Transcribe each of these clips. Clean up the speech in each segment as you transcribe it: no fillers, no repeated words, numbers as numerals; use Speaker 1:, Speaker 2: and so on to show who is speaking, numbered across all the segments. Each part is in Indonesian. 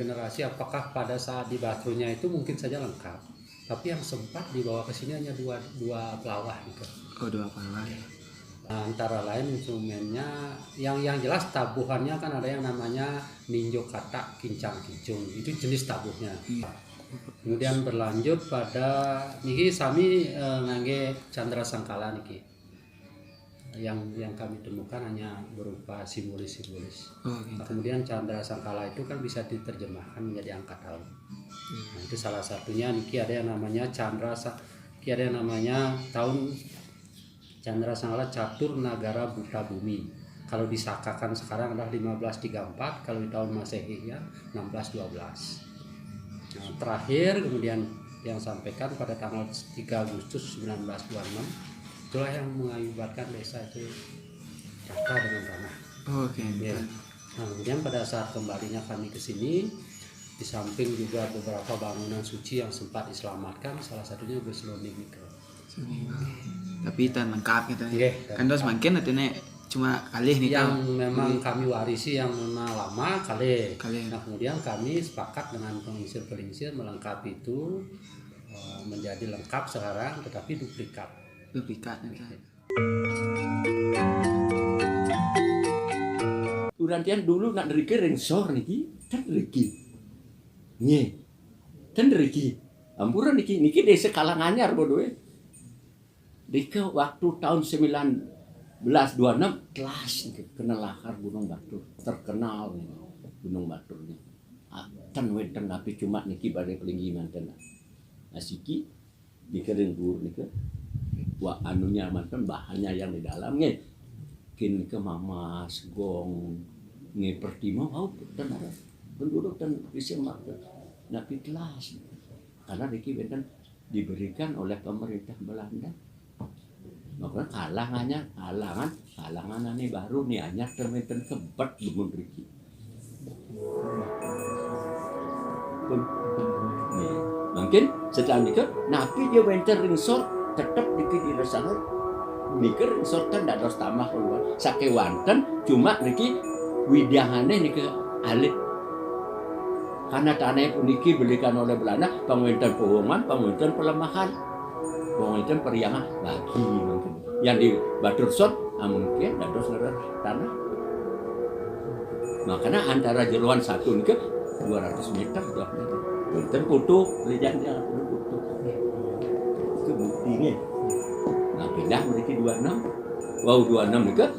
Speaker 1: regenerasi, apakah pada saat di Batunya itu mungkin saja lengkap, tapi yang sempat dibawa ke sini hanya dua pelawah gitu.
Speaker 2: Oh, dua pelawah.
Speaker 1: Antara lain instrumennya yang jelas tabuhannya kan ada yang namanya ninjo kata kincang kicung, itu jenis tabuhnya. Kemudian berlanjut pada niki sami ngangge Chandra Sangkala niki. Yang kami temukan hanya berupa simbolis.
Speaker 2: Oh, gitu.
Speaker 1: Nah, kemudian Chandra Sangkala itu kan bisa diterjemahkan menjadi angka tahun. Nah, itu salah satunya niki ada yang namanya ada yang namanya tahun Chandra Sangkala Catur Nagara Buta Bumi. Kalau disakakan sekarang adalah 1534, kalau di tahun Masehi ya 1612. Nah, terakhir kemudian yang sampaikan pada tanggal 3 Agustus 1926, itulah yang mengakibatkan desa itu rata dengan tanah.
Speaker 2: Oke.
Speaker 1: Ya. Nah, kemudian pada saat kembalinya kami ke sini, di samping juga beberapa bangunan suci yang sempat diselamatkan, salah satunya Gus Londing Mikro.
Speaker 2: Tapi itu lengkap gitu.
Speaker 1: Yeah,
Speaker 2: kan terus makin artinya cuma kali nih
Speaker 1: yang memang kami warisi yang memang lama kali. Nah, kemudian kami sepakat dengan penginsir melengkapi itu menjadi lengkap sekarang, tetapi duplikat
Speaker 2: nih.
Speaker 3: Urantian dulu nak deriki rengsor niki, kan deriki. Nye. Kan deriki. Ampuran niki desa Kalanganyar bodoh. Dika waktu tahun 1926 kelas kena lahar Gunung Batur. Terkenal nih Gunung Batur nih. Tan wenten tapi cuma niki badai pelinggiman tenan. Asiki dikering gur nika. Wah anunya mantan bahannya yang di dalamnya kini ke mamas gong nge pertimo mau dan ada penduduk dan bisa makan napi kelas karena diki benten diberikan oleh pemerintah Belanda makanya kalangan ini baru nih hanya temen kebat belum diki nih mungkin setelah nikah napi dia benten ringsor tetap diki di sana nikir sortan dak dos tamah keluar sakewanten cuma niki widahane niki alit karena tanah puniki belikan oleh Belanda pangwenten pohongan pangwenten pelemahan pangwenten periangan bagi mungkin yang di Batur Sot mungkin dak dos tanah makanya antara jeruan satu niki 200 meter wonten putu lijannya putu itu buktinya. Nah, pindah memiliki 26. Wow 26 juga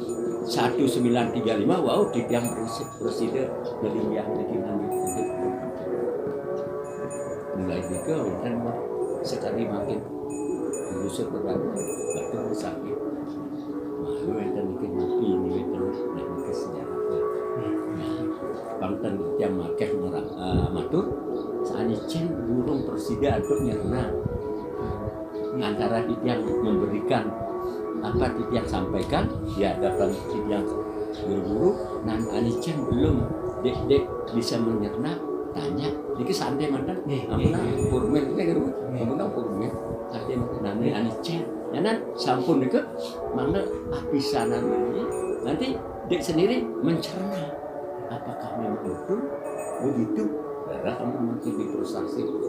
Speaker 3: 1935 wow di yang presiden dari yang dikinan mulai juga kan sekali makin busuk berlalu betul sakit. Malu itu bikin mati ini itu dan kesejarahnya. Pangtan yang makan orang matur saat cen burung presiden untuk nyerna antara yang memberikan apa yang sampaikan di hadapan yang guru-guru nan anicen belum dek bisa menyerna tanya dikit santai mantan amna purmen guru amna purmen santai mantan anicen ya nan sampun dikit mana apisanan ini nanti dek sendiri mencerna apakah memang betul begitu karena kamu mungkin diprosesi gitu.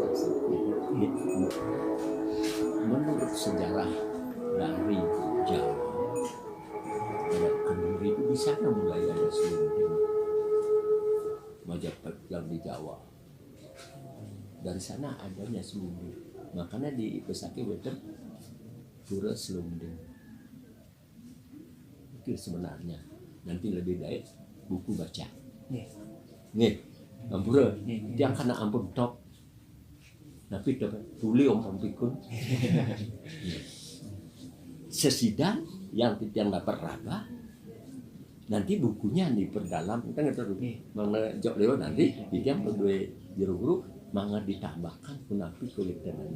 Speaker 3: Menurut sejarah dari Jawa, ada Kenduri itu di sana mulai ada selunding Majapahit yang di Jawa. Dari sana adanya selunding. Makanya di Besaki Weter pura selunding. Itu sebenarnya. Nanti lebih baik buku baca. Nih, ampura. Yang kena ampun top. Tapi tuli om pikun sesidang yang dapat raba nanti bukunya diperdalam kita nggak tahu mana jok lewat nanti yang berdua juru manga ditambahkan punapi kulit tenan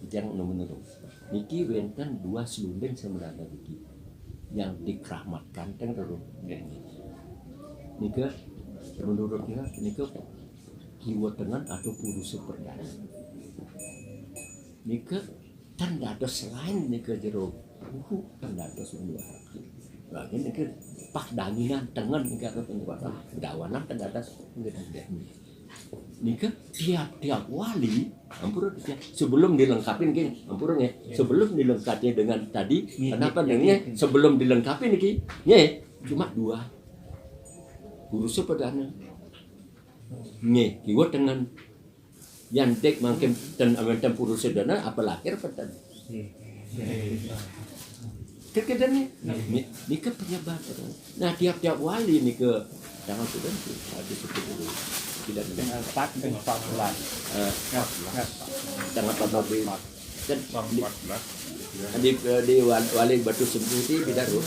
Speaker 3: yang nomor niki wenten 2 selunding sebenarnya niki yang dikeramatkan kan terus nika menurutnya nika kiwa tengan atau purusa perdana. Nika tanda ada selain nika jero buku tanda ada semua. Bagi ini pak danginan tengen nika ke penguatan dawanan kan atas nggak nika tiap wali ampura sebelum dilengkapi nih ampura nih sebelum dilengkapi dengan tadi kenapa dengan sebelum dilengkapi nih cuma 2 guru sepedana nih kiwa dengan yantek makin dan amantan puru sedana apa lahir petan kekedannya nika penyebar nah tiap wali nih ke jangan sudah ada seperti tidak dengan 14 tanggal 14 dan di wali Batu Semputi bidaru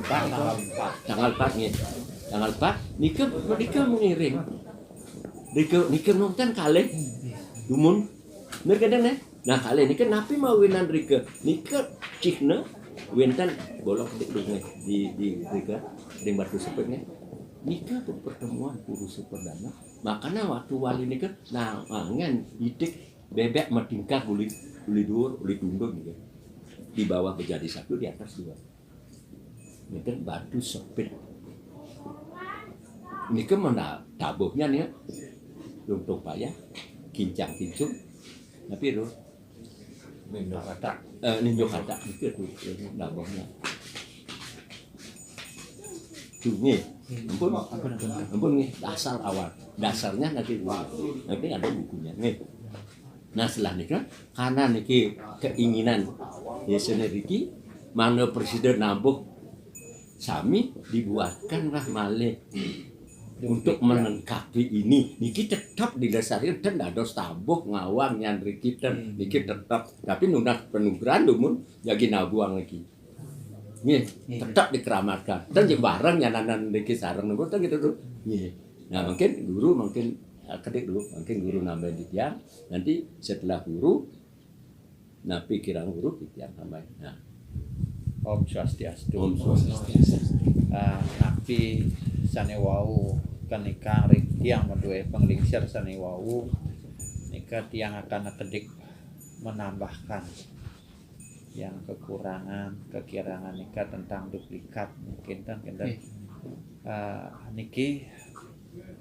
Speaker 3: tanggal 4 nih tanggal 4 nika mengiring nika nonton kalih dumun mereka nah kali ini napi mawinan rika nika cihna wintan bolong di rika di Batu Sepetnya nika pertemuan puru seperdana makanya waktu wali nika nah angan itik bebek matingkah uli dur uli tunduk gitu di bawah menjadi 1 di atas 2 nika Batu Sepet nika mana tabuhnya nih untuk payah kincang kincung tapi itu ninjo kata itu tabuhnya cumi ampun nih dasar awal dasarnya nanti ada bukunya nih nah setelah nikah karena niki keinginan ya sendiri mana presiden nabuh sami dibuatkanlah malih untuk melengkapi ini niki tetap didasari dan ada tabuh ngawang yang kita niki tetap tapi nunat penugaran dumun jadi nabuang lagi nih tetap dikeramatkan dan barang nyananan niki sareng nunggu gitu tuh nah mungkin guru kedik dulu mungkin guru nambahin di tiang nanti setelah guru nah pikiran guru di tiang tambahin nah
Speaker 4: Om Swastiastu.
Speaker 3: Om Swastiastu.
Speaker 4: Napi sanewau kenika tiang medue penglingsir sanewau nika tiang akan kedik menambahkan yang kekurangan kekirangan nika tentang duplikat mungkin kan niki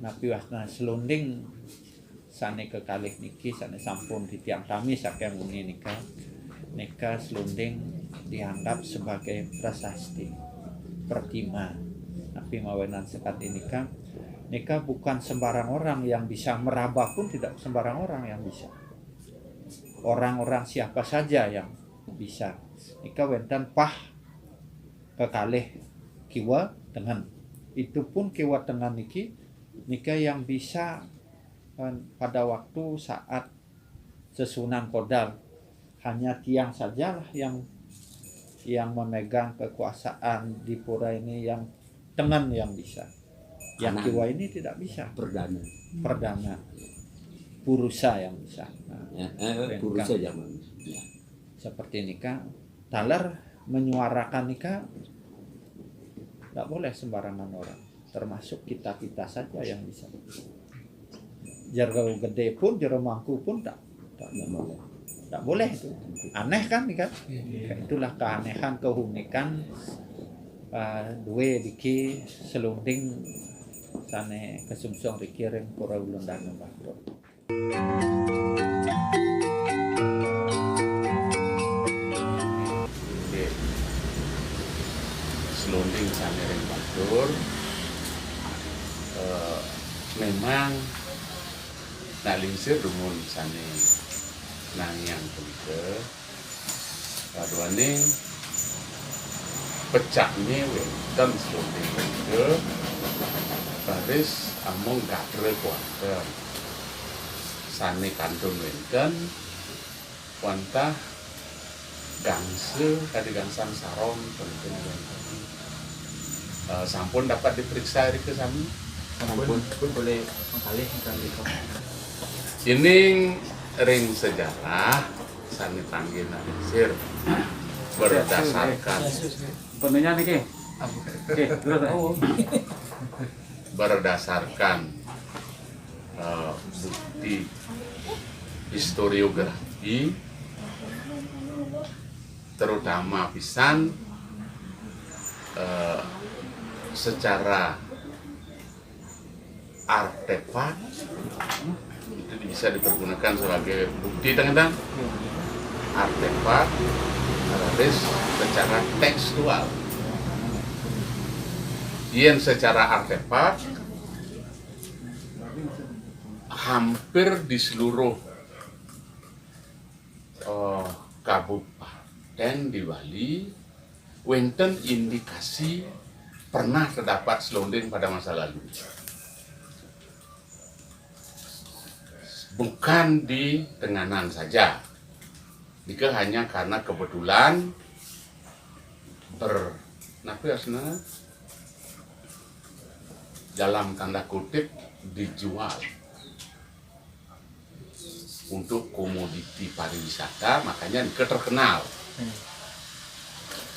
Speaker 4: napi wasna selunding sane kekalih niki sane sampun di tiang kami saking muni nika selunding dianggap sebagai prasasti pertima napi mawenan sekat nika bukan sembarang orang yang bisa meraba pun tidak sembarang orang yang bisa orang-orang siapa saja yang bisa nika wenten pah kekalih kiwa dengan itu pun kiwa dengan nika yang bisa pada waktu saat sesunan kodal hanya tiang sajalah yang memegang kekuasaan di pura ini yang tengan yang bisa yang kiwa ini tidak bisa perdana purusa yang bisa
Speaker 3: purusa zaman
Speaker 4: seperti nikah talar menyuarakan nikah tidak boleh sembarangan orang termasuk kita saja yang bisa jero gede pun jero mangku pun tak boleh itu aneh kan nih kan itulah keanehan keunikan dua diki selunding sane kesumsong dikirim pura ulun dan Batur.
Speaker 5: Selunding sane ring Batur memang nalingsir dumun sane nangyang punika kaduane pecahnya wonten selunding punika baris amung gadre kuanten sane kantun wonten wantah gangse kadi gangsang sarom penting sampun dapat diperiksa ke sami
Speaker 2: pun boleh mengkalih
Speaker 5: ini ring sejarah sani panggil nalisir berdasarkan
Speaker 2: penuhnya nih
Speaker 5: berdasarkan bukti historiografi terutama pisan secara artefak itu bisa dipergunakan sebagai bukti teman-teman. Artefak terus secara tekstual. Yang secara artefak hampir di seluruh kabupaten di Bali wonten indikasi pernah terdapat selonding pada masa lalu. Bukan di Tenganan saja. Jika hanya karena kebetulan dalam tanda kutip dijual untuk komoditi pariwisata, makanya terkenal.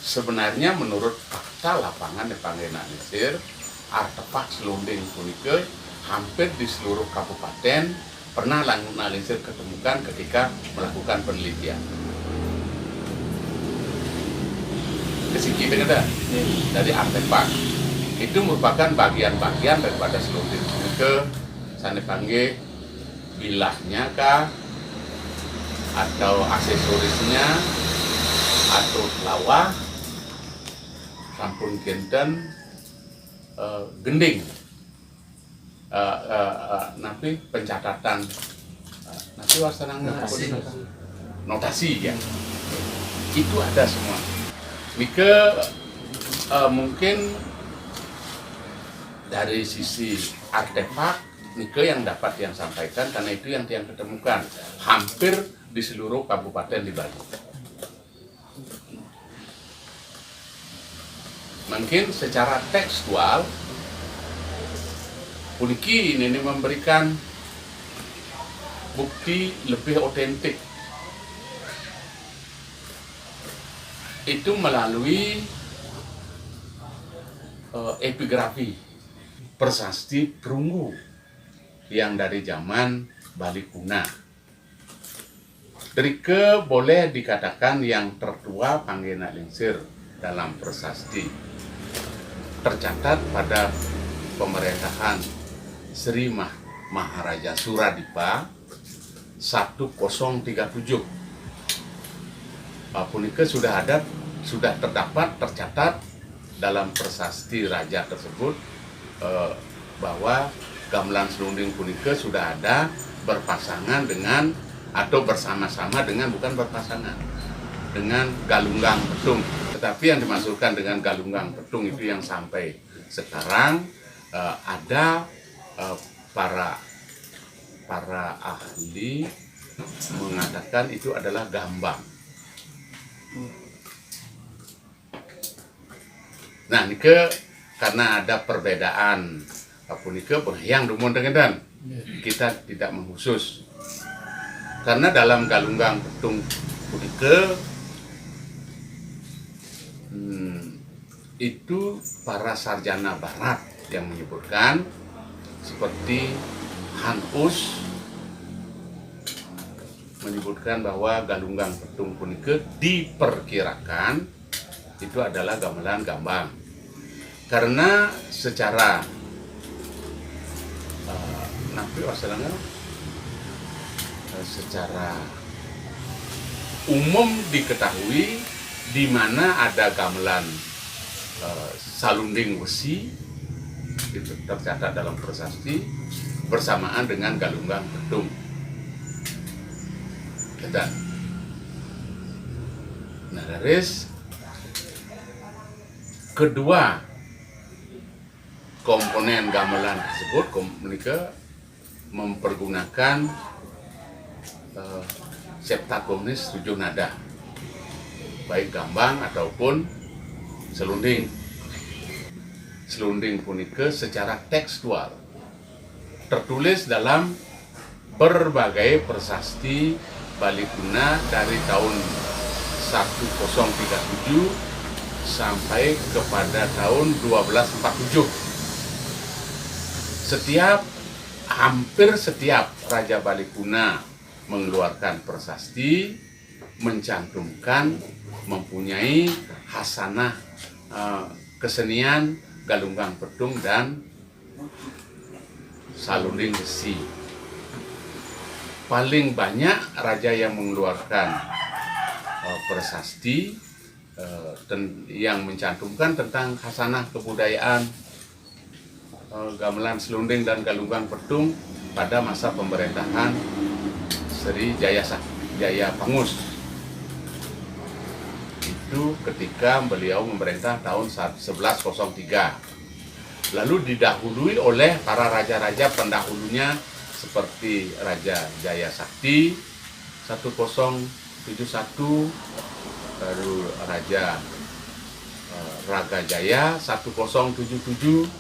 Speaker 5: Sebenarnya menurut fakta lapangan di Panggenalisir, artefak selonding punika hampir di seluruh kabupaten pernah Nalisir ketemukan ketika melakukan penelitian. Kesiki ada dari artefak itu merupakan bagian-bagian daripada selonding punika, sane pangge bilahnya kah, atau aksesorisnya, atau lawah, sampun kinten gending, nanti pencatatan, nanti wasanang notasi ya, itu ada semua. Mika mungkin dari sisi artefak Mika yang dapat yang sampaikan karena itu yang ketemukan hampir di seluruh kabupaten di Bali. Mungkin secara tekstual puniki ini memberikan bukti lebih otentik. Itu melalui epigrafi prasasti perunggu yang dari zaman Bali kuna. Derike boleh dikatakan yang tertua Panggenalisir dalam prasasti. Tercatat pada pemerintahan Sri Maharaja Suradipa 1037. Punika sudah tercatat dalam prasasti raja tersebut bahwa gamelan selonding punika sudah ada berpasangan dengan atau bersama-sama dengan, bukan berpasangan, dengan galunggang petung. Tetapi yang dimasukkan dengan galunggang petung itu yang sampai sekarang ada para ahli mengatakan itu adalah gambang. Nah, nike karena ada perbedaan punike yang dumun dengan kita tidak mengkhusus. Karena dalam galunggang petung punike itu para sarjana barat yang menyebutkan seperti Han Us menyebutkan bahwa galunggang petung punike diperkirakan itu adalah gamelan gambang. Karena secara secara umum diketahui di mana ada gamelan salunding besi itu tercatat dalam prasasti bersamaan dengan galunggang petung. Nah, dari kedua komponen gamelan tersebut mereka mempergunakan septakonis 7 nada, baik gambang ataupun selunding. Selunding punika secara tekstual tertulis dalam berbagai prasasti Bali kuna dari tahun 1037 sampai kepada tahun 1247. Hampir setiap Raja Bali kuna mengeluarkan prasasti mencantumkan mempunyai hasanah kesenian galunggang pedung dan salunding besi. Paling banyak raja yang mengeluarkan prasasti yang mencantumkan tentang khasanah kebudayaan gamelan selunding dan galunggang pedung pada masa pemerintahan Sri Jaya Pangus. Itu ketika beliau memerintah tahun 1103. Lalu didahului oleh para raja-raja pendahulunya seperti Raja Jaya Sakti 1071, lalu Raja Raga Jaya 1077,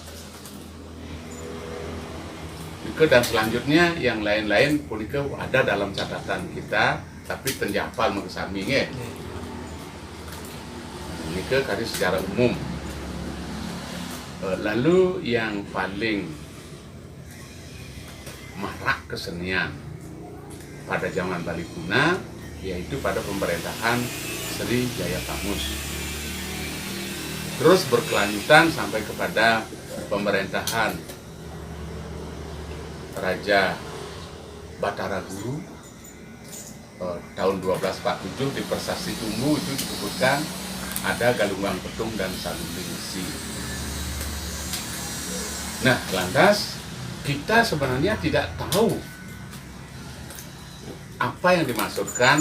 Speaker 5: dan selanjutnya yang lain-lain punika ada dalam catatan kita, tapi tenjapal mengesami nge. Ini kali secara umum. Lalu yang paling marak kesenian pada zaman Bali Kuna yaitu pada pemerintahan Sri Jaya Pangus. Terus berkelanjutan sampai kepada pemerintahan Raja Batara Guru tahun 1247 di Prasasti Tumbu itu disebutkan ada galunggang pedung dan salunding besi. Nah, lantas kita sebenarnya tidak tahu apa yang dimaksudkan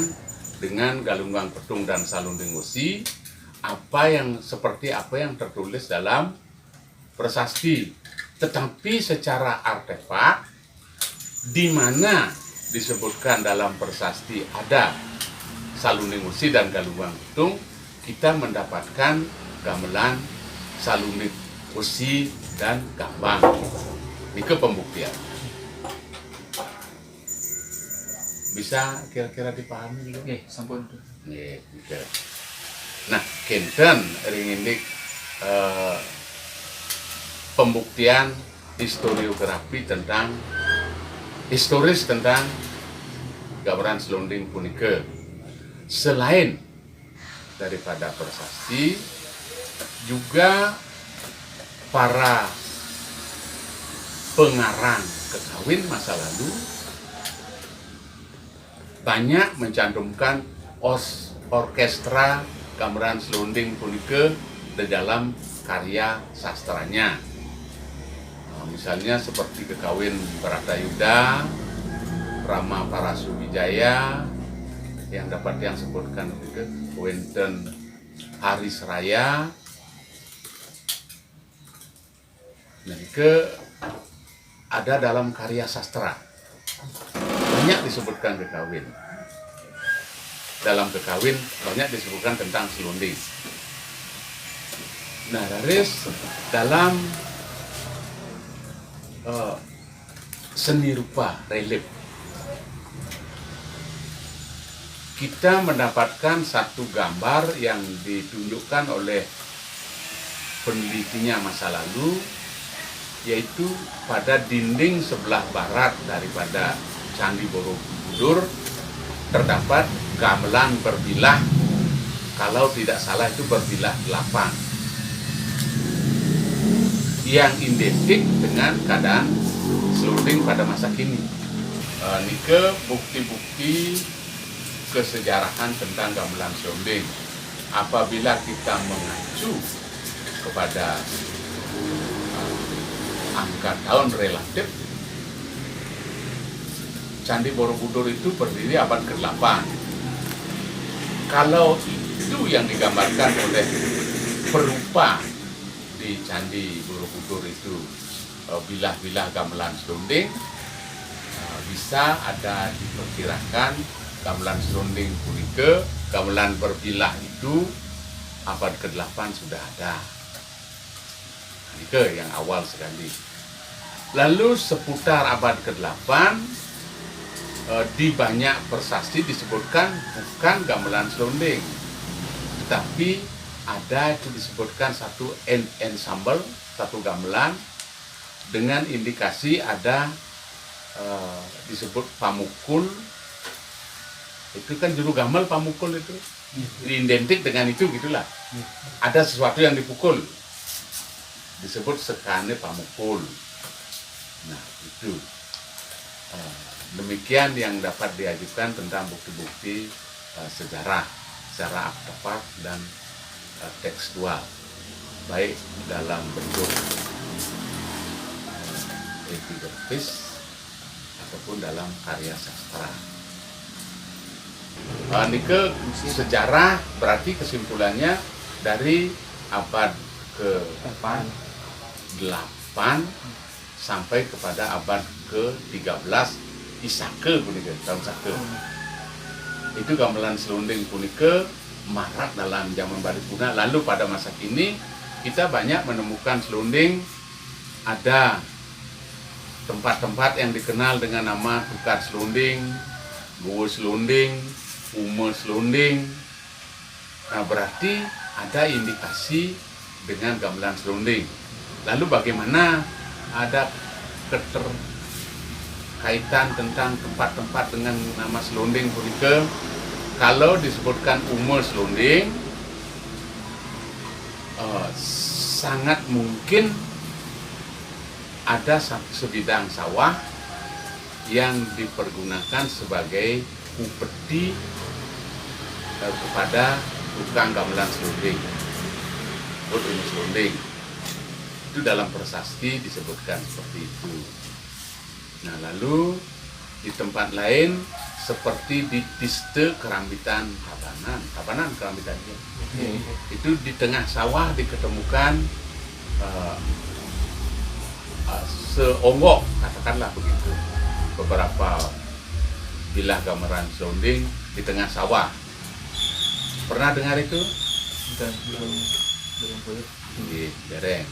Speaker 5: dengan galunggang pedung dan salunding besi, seperti apa yang tertulis dalam prasasti. Tetapi secara artefak, di mana disebutkan dalam prasasti ada salunding besi dan galunggang pedung, kita mendapatkan gamelan, salunding besi dan gambang. Ini ke pembuktian. Bisa kira-kira dipahami?
Speaker 2: Oke, sampun.
Speaker 5: Nah, kenten ringindik pembuktian historiografi historis tentang gamelan selonding punika. Selain daripada prasasti, juga para pengarang kekawin masa lalu banyak mencantumkan orkestra gamelan selonding punika di dalam karya sastranya. Misalnya seperti kekawin Bharatayuda, Rama Parasuwijaya, yang dapat yang sebutkan juga wonten Haris Raya. Nah, ada dalam karya sastra banyak disebutkan kekawin. Dalam kekawin banyak disebutkan tentang selonding. Nah, dalam seni rupa relief kita mendapatkan satu gambar yang ditunjukkan oleh penelitinya masa lalu, yaitu pada dinding sebelah barat daripada Candi Borobudur terdapat gamelan berbilah, kalau tidak salah itu berbilah 8, yang identik dengan keadaan selonding pada masa kini. Nike bukti-bukti kesejarahan tentang gamelan selonding. Apabila kita mengacu kepada angka tahun relatif, Candi Borobudur itu berdiri abad ke-8. Kalau itu yang digambarkan oleh perupa di Candi Borobudur itu bilah-bilah gamelan selonding, bisa ada diperkirakan gamelan selonding punika, gamelan berbilah itu abad ke-8 sudah ada. Ini yang awal sekali. Lalu seputar abad ke-8 di banyak prasasti disebutkan bukan gamelan selonding, tetapi ada itu disebutkan satu ensemble, satu gamelan dengan indikasi ada disebut pamukul. Itu kan juru gamelan pamukul itu identik dengan itu, gitulah. Ada sesuatu yang dipukul. disebut Sekane Pamukul. Nah itu demikian yang dapat diajukan tentang bukti-bukti sejarah secara artefak dan tekstual, baik dalam bentuk epigrafis ataupun dalam karya sastra. Nike sejarah berarti kesimpulannya dari abad ke-8 sampai kepada abad ke-13 Isake punika tahun Sake. Itu gamelan selonding punika marak dalam zaman Bali Kuna. Lalu pada masa kini kita banyak menemukan selonding, ada tempat-tempat yang dikenal dengan nama tukar selonding, gua selonding, ume selonding. Nah berarti ada indikasi dengan gamelan selonding. Lalu bagaimana ada keterkaitan tentang tempat-tempat dengan nama selonding punika? Kalau disebutkan ume selonding, sangat mungkin ada sebidang sawah yang dipergunakan sebagai upeti kepada tukang gamelan selonding, ume selonding. Itu dalam prasasti disebutkan seperti itu. Nah lalu di tempat lain seperti di Tiste Kerambitan Tabanan Kerambitan itu di tengah sawah diketemukan seonggok, katakanlah begitu, beberapa bilah gamelan selonding di tengah sawah. Pernah dengar itu?
Speaker 2: Belum boleh.
Speaker 5: Dereng.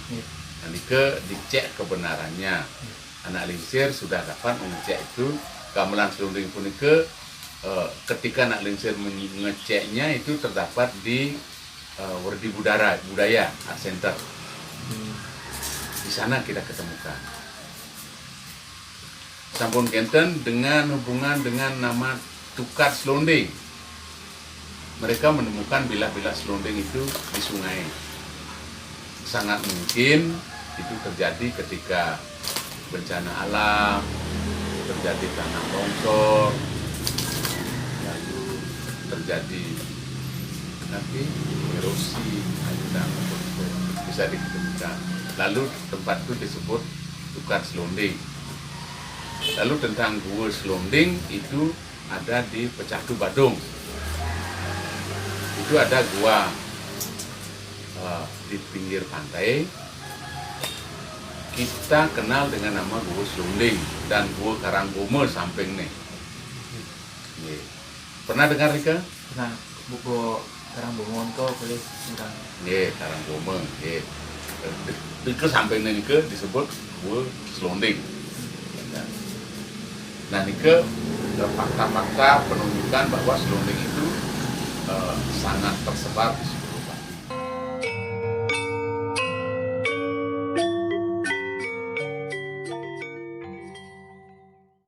Speaker 5: Nanti dicek kebenarannya. Anak Lingsir sudah dapat mengecek itu gamelan selonding punika. Ketika anak Lingsir mengeceknya itu terdapat di Werdi Budaya Art Center. Di sana kita ketemukan. Sampun kenten dengan hubungan dengan nama tukar selonding. Mereka menemukan bilah-bilah selonding itu di sungai. Sangat mungkin itu terjadi ketika bencana alam, terjadi tanah longsor, lalu terjadi nanti erosi, bisa diketemukan. Lalu tempat itu disebut tukar selonding. Lalu tentang gua selonding itu ada di Pecatu Badung. Itu ada gua di pinggir pantai. Kita kenal dengan nama gua selonding dan gua Karanggome samping nih. Pernah dengar Rika?
Speaker 2: Nah, buku Karanggome itu boleh tentang
Speaker 5: Karanggome. Itu samping nih disebut gua selonding. Nah Nike fakta-fakta penunjukan bahwa selonding itu sangat tersebar di